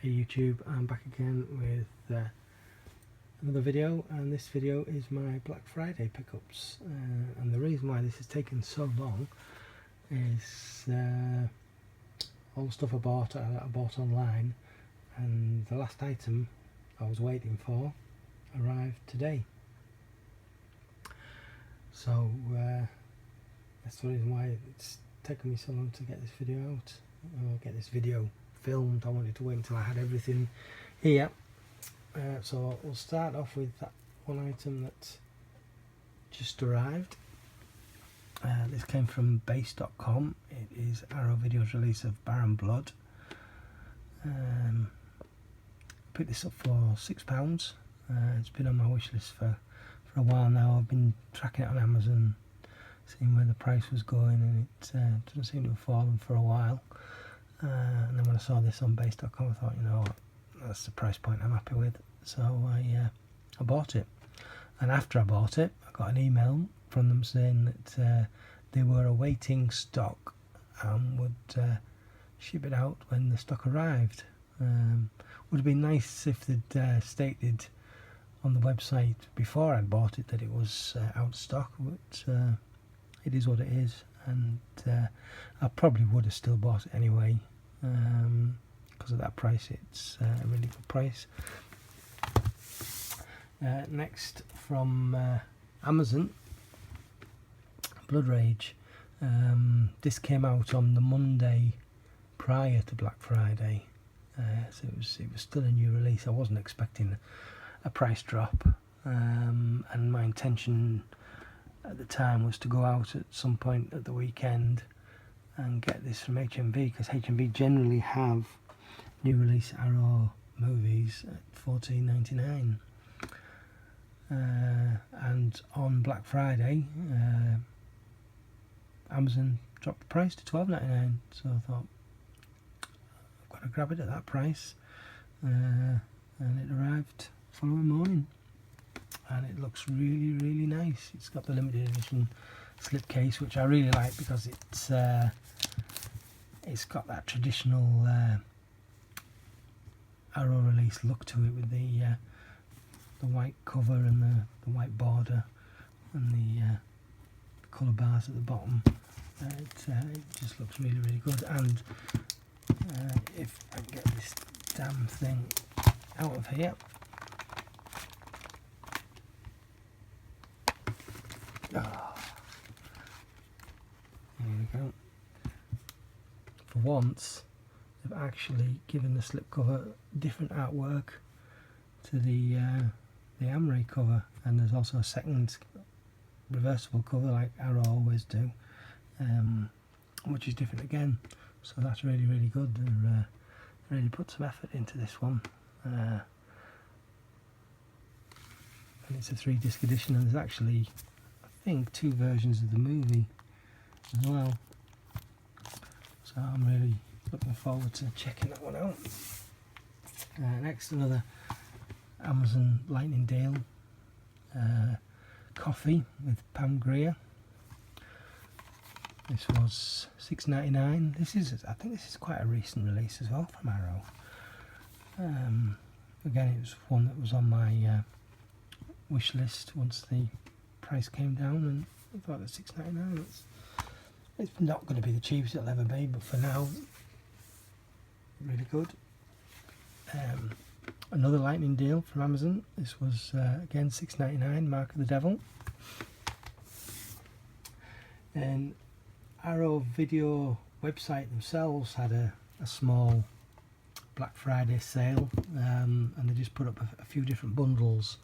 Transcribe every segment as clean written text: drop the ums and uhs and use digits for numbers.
Hey YouTube, I'm back again with another video, and this video is my Black Friday pickups, and the reason why this has taken so long is all the stuff I bought online, and the last item I was waiting for arrived today. So that's the reason why it's taken me so long to get this video out, or get this video filmed. I wanted to wait until I had everything here. So we'll start off with that one item that just arrived. This came from base.com. It is Arrow Video's release of Baron Blood. Picked this up for £6. It's been on my wish list for a while now. I've been tracking it on Amazon, seeing where the price was going, and it doesn't seem to have fallen for a while. And then when I saw this on base.com, I thought, you know what, that's the price point I'm happy with. So I bought it. And after I bought it, I got an email from them saying that they were awaiting stock and would ship it out when the stock arrived. Would have been nice if they'd stated on the website before I'd bought it that it was out of stock, but it is what it is, and I probably would have still bought it anyway, because of that price. It's a really good price. Next from Amazon, Blood Rage. This came out on the Monday prior to Black Friday, so it was still a new release. I wasn't expecting a price drop, and my intention at the time was to go out at some point at the weekend and get this from HMV, because HMV generally have new release Arrow movies at $14.99, and on Black Friday Amazon dropped the price to $12.99, so I thought I've got to grab it at that price, and it arrived the following morning, and it looks really nice. It's got the limited edition slipcase, which I really like, because it's got that traditional Arrow release look to it, with the white cover and the white border and the colour bars at the bottom. It just looks really good. And if I can get this damn thing out of here. Oh, there we go. For once, they've actually given the slipcover different artwork to the Amray cover, and there's also a second reversible cover like Arrow always do, which is different again. So that's really good. They've really put some effort into this one, and it's a 3-disc edition, and there's actually, I think, 2 versions of the movie as well. So I'm really looking forward to checking that one out. Next, another Amazon Lightning deal. Coffee with Pam Grier. This was $6.99. I think this is quite a recent release as well from Arrow. Again, it was one that was on my wish list once the price came down, and I thought that $6.99, it's not going to be the cheapest it'll ever be, but for now, really good. Another Lightning deal from Amazon. This was again $6.99, Mark of the Devil. And Arrow Video website themselves had a small Black Friday sale, and they just put up a few different bundles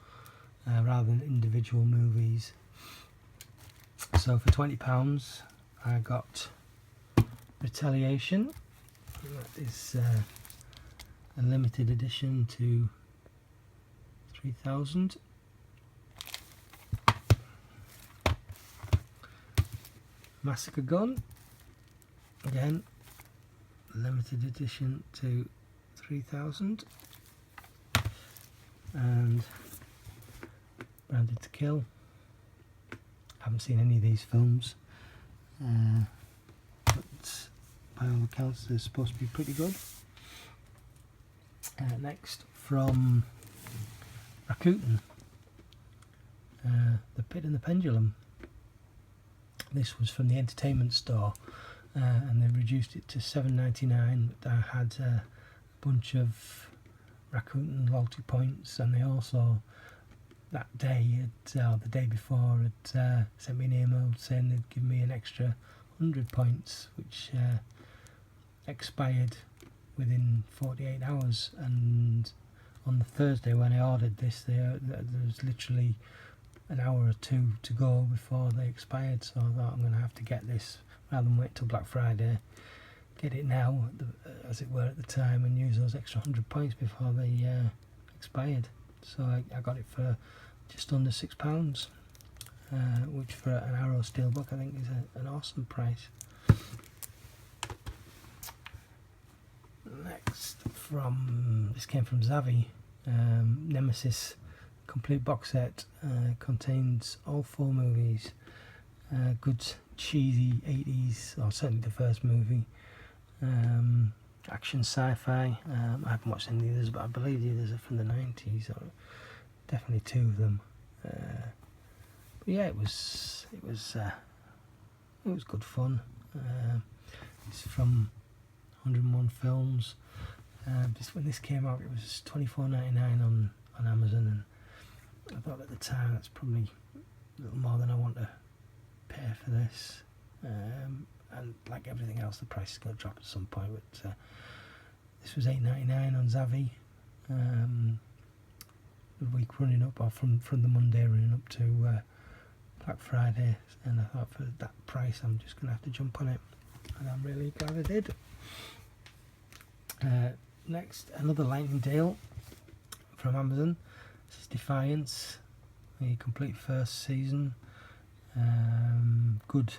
rather than individual movies. So for £20 I got Retaliation. That is a limited edition to 3000. Massacre Gun, again limited edition to 3000. And Branded to Kill. Haven't seen any of these films, but by all accounts they're supposed to be pretty good. Next from Akutan, The Pit and the Pendulum. This was from the entertainment store, and they've reduced it to $7.99. But I had a bunch of Rakuten loyalty points, and they also that day, the day before, had sent me an email saying they'd give me an extra 100 points, which expired within 48 hours. And on the Thursday when I ordered this, there was literally an hour or two to go before they expired, so I thought I'm going to have to get this rather than wait till Black Friday. Get it now, as it were, at the time, and use those extra 100 points before they expired. So I got it for just under £6, which for an Arrow Steelbook I think is an awesome price. Next, this came from Zavvi, Nemesis complete box set, contains all 4 movies, good cheesy 80s, or certainly the first movie, action sci-fi. I haven't watched any of the others, but I believe the others are from the 90s, or definitely 2 of them. But yeah, it was good fun. It's from 101 Films. When this came out, it was $24.99 on Amazon, and I thought at the time that's probably a little more than I want to pay for this. And like everything else, the price is going to drop at some point. But this was $8.99 on Zavvi. The week running up, or from the Monday running up to Black Friday, and I thought for that price I'm just going to have to jump on it, and I'm really glad I did. Next, another Lightning Deal from Amazon. This is Defiance, the complete first season. Good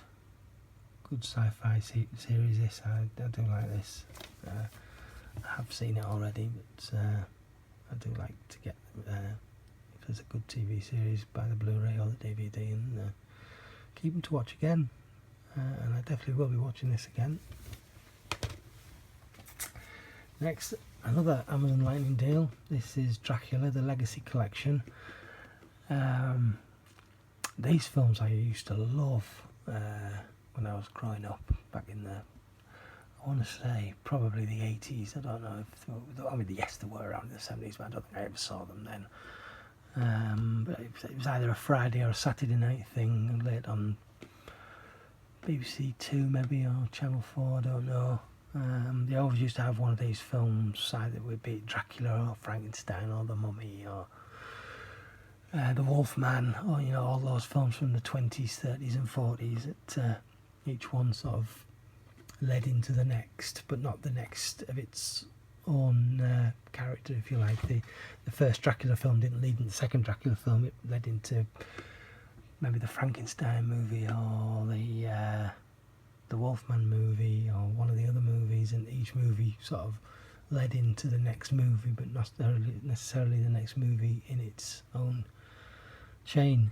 sci-fi series. This I do like this. I have seen it already, but I do like to get if there's a good TV series, buy the Blu-ray or the DVD and keep them to watch again. And I definitely will be watching this again. Next, another Amazon Lightning Deal. This is Dracula, the Legacy Collection. These films I used to love when I was growing up, back in I want to say probably the 80s. I don't know if yes, they were around in the 70s, but I don't think I ever saw them then. But it was either a Friday or a Saturday night thing, late on BBC 2 maybe, or Channel 4, I don't know. They always used to have one of these films, either would be Dracula or Frankenstein or The Mummy or The Wolfman, or all those films from the 20s, 30s and 40s. That each one sort of led into the next, but not the next of its own character, if you like. The first Dracula film didn't lead into the second Dracula film. It led into maybe the Frankenstein movie or the Wolfman movie or one of the other movies, and each movie sort of led into the next movie, but not necessarily the next movie in its own chain.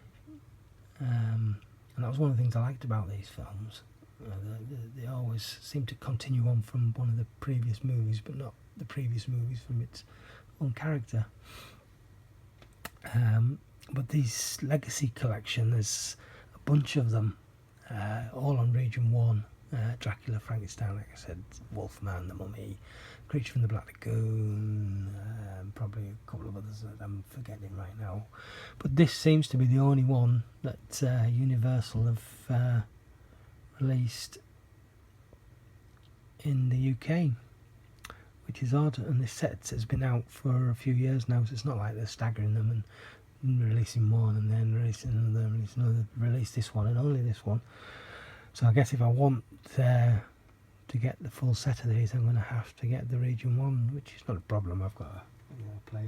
And that was one of the things I liked about these films. They always seem to continue on from one of the previous movies, but not the previous movies from its own character. But these Legacy Collection, there's a bunch of them, all on Region 1. Dracula, Frankenstein, like I said, Wolfman, The Mummy, Creature from the Black Lagoon, probably a couple of others that I'm forgetting right now. But this seems to be the only one that Universal have released in the UK, which is odd. And this set has been out for a few years now, so it's not like they're staggering them and releasing one and then releasing another, release this one and only this one. So I guess if I want to get the full set of these, I'm going to have to get the Region 1, which is not a problem. I've got to play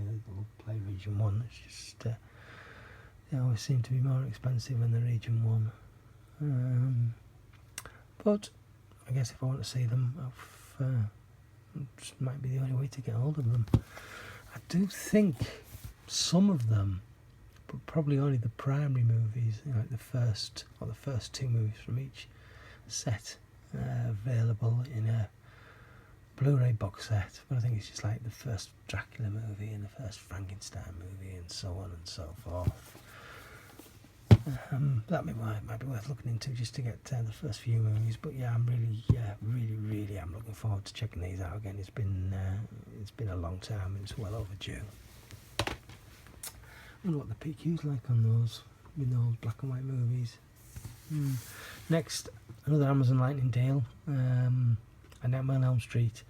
Region 1. It's just they always seem to be more expensive than the Region 1. But I guess if I want to see them, this might be the only way to get hold of them. I do think some of them, but probably only the primary movies, like the first 2 movies from each set, available in a Blu-ray box set, but I think it's just like the first Dracula movie and the first Frankenstein movie and so on and so forth. That might be worth looking into just to get the first few movies. But yeah, I'm really am looking forward to checking these out again. It's been a long time. It's well overdue. I wonder what the PQ's like on those with those black and white movies. Next, another Amazon Lightning deal. A Nightmare on Elm Street.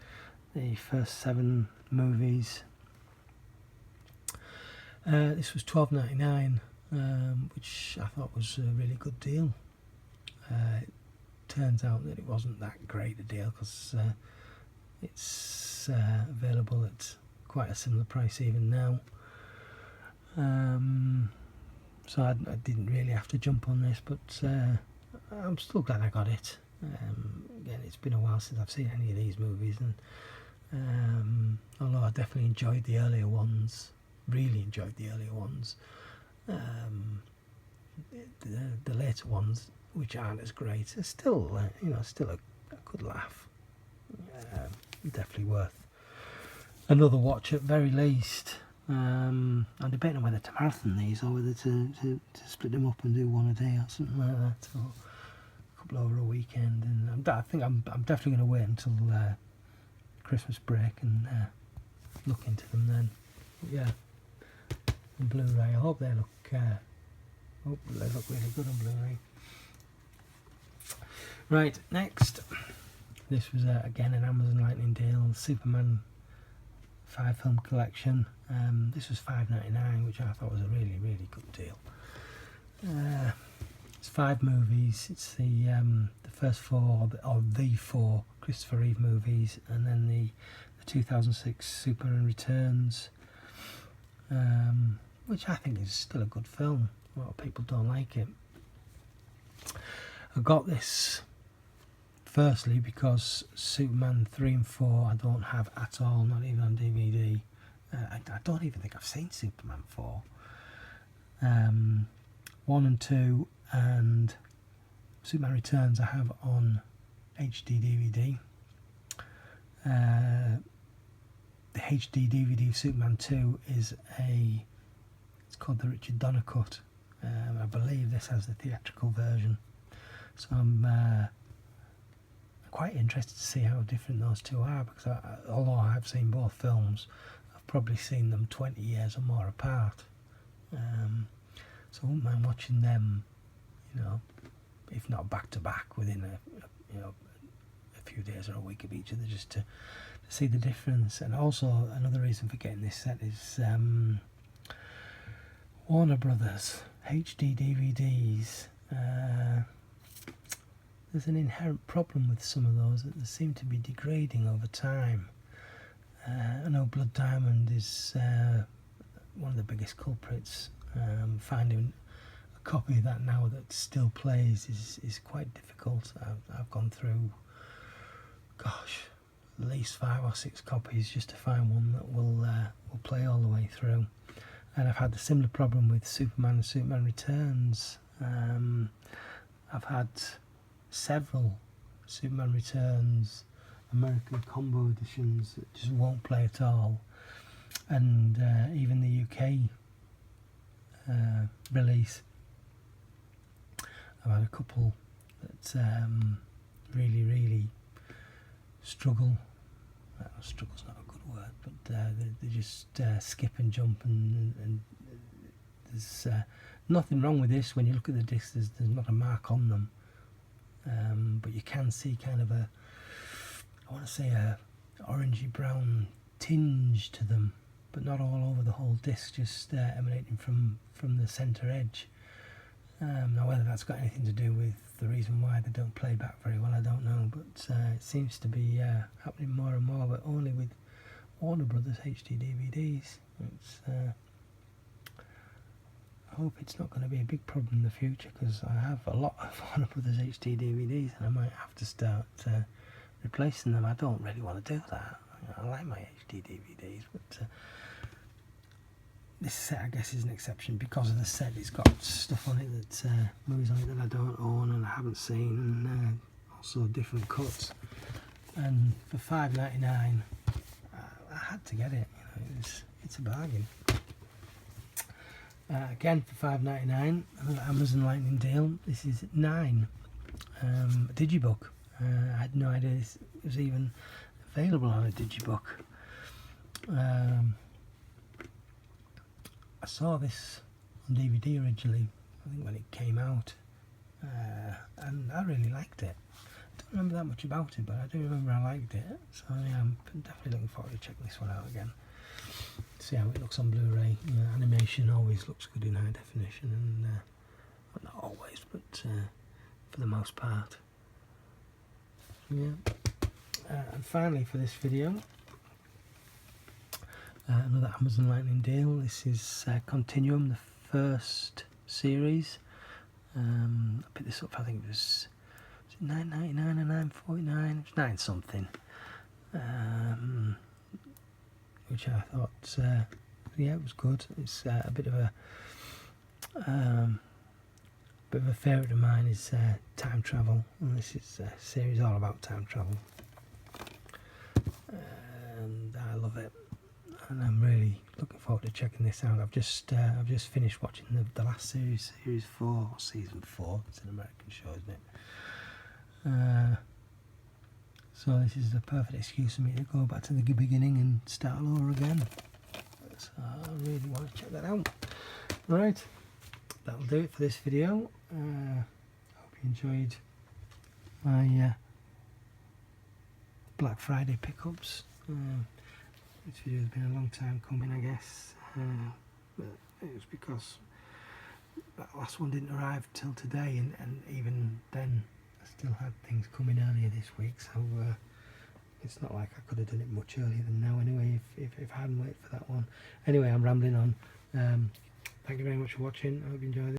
The first 7 movies. This was $12.99. Which I thought was a really good deal. It turns out that it wasn't that great a deal because it's available at quite a similar price even now. So I didn't really have to jump on this, but I'm still glad I got it. Again, it's been a while since I've seen any of these movies, and although I definitely enjoyed the earlier ones, really enjoyed the earlier ones. The later ones, which aren't as great, are still a good laugh. Definitely worth another watch at very least. I'm debating on whether to marathon these or whether to split them up and do one a day or something like that, or a couple over a weekend. And I think I'm definitely going to wait until Christmas break and look into them then. But yeah. Blu-ray. I hope they look really good on Blu-ray. Right, next, this was again an Amazon Lightning deal. Superman 5-film collection. This was $5.99, which I thought was a really good deal. It's 5 movies. It's the first 4 or the 4 Christopher Reeve movies, and then the 2006 Superman Returns. Which I think is still a good film. A lot of people don't like it. I got this firstly because Superman 3 and 4 I don't have at all, not even on DVD. I don't even think I've seen Superman 4. 1 and 2 and Superman Returns I have on HD DVD. The HD DVD of Superman 2 is it's called the Richard Donner cut. I believe this has the theatrical version. So I'm quite interested to see how different those two are, because although I've seen both films, I've probably seen them 20 years or more apart. So I wouldn't mind watching them, if not back to back, within a few days or a week of each other, just to see the difference. And also another reason for getting this set is Warner Brothers HD DVDs. There's an inherent problem with some of those that they seem to be degrading over time. I know Blood Diamond is one of the biggest culprits. Finding a copy of that now that still plays is quite difficult. I've gone through, at least 5 or 6 copies just to find one that will play all the way through. And I've had a similar problem with Superman and Superman Returns. I've had several Superman Returns American combo editions that just won't play at all, and even the UK release, I've had a couple that really struggle. Struggle's not a good word, but they just skip and jump, and there's nothing wrong with this. When you look at the discs, there's not a mark on them, but you can see kind of a orangey brown tinge to them, but not all over the whole disc, just emanating from the centre edge. Now whether that's got anything to do with the reason why they don't play back very well, I don't know, but it seems to be happening more and more, but only with Warner Brothers HD DVDs. I hope it's not going to be a big problem in the future, because I have a lot of Warner Brothers HD DVDs and I might have to start replacing them. I don't really want to do that. I like my HD DVDs, but this set I guess is an exception because of the set. It's got stuff on it that movies on it that I don't own and I haven't seen, and also different cuts. and for $5.99 I had to get it. You know, it's a bargain. Again for $5.99, another Amazon Lightning deal. This is 9, a digibook. I had no idea this was even available on a digibook. I saw this on DVD originally, I think when it came out, and I really liked it. I don't remember that much about it, but I do remember I liked it, so yeah, I'm definitely looking forward to checking this one out again. See how it looks on Blu-ray. You know, animation always looks good in high definition, and well, not always, but for the most part. Yeah. And finally for this video, another Amazon Lightning deal. This is Continuum, the first series. I picked this up, I think it was $9.99 or $9.49, it was 9 something. Which I thought, yeah, it was good. It's a bit of a favourite of mine is time travel, and this is a series all about time travel, and I love it, and I'm really looking forward to checking this out. I've just finished watching the last series, series 4, or season 4. It's an American show, isn't it? So this is the perfect excuse for me to go back to the beginning and start all over again. So I really want to check that out. Right, that'll do it for this video. Hope you enjoyed my Black Friday pickups. This video has been a long time coming, I guess. But it was because that last one didn't arrive till today, and even then I still had things coming earlier this week, so it's not like I could have done it much earlier than now anyway, if I hadn't waited for that one. Anyway, I'm rambling on. Thank you very much for watching. I hope you enjoyed it.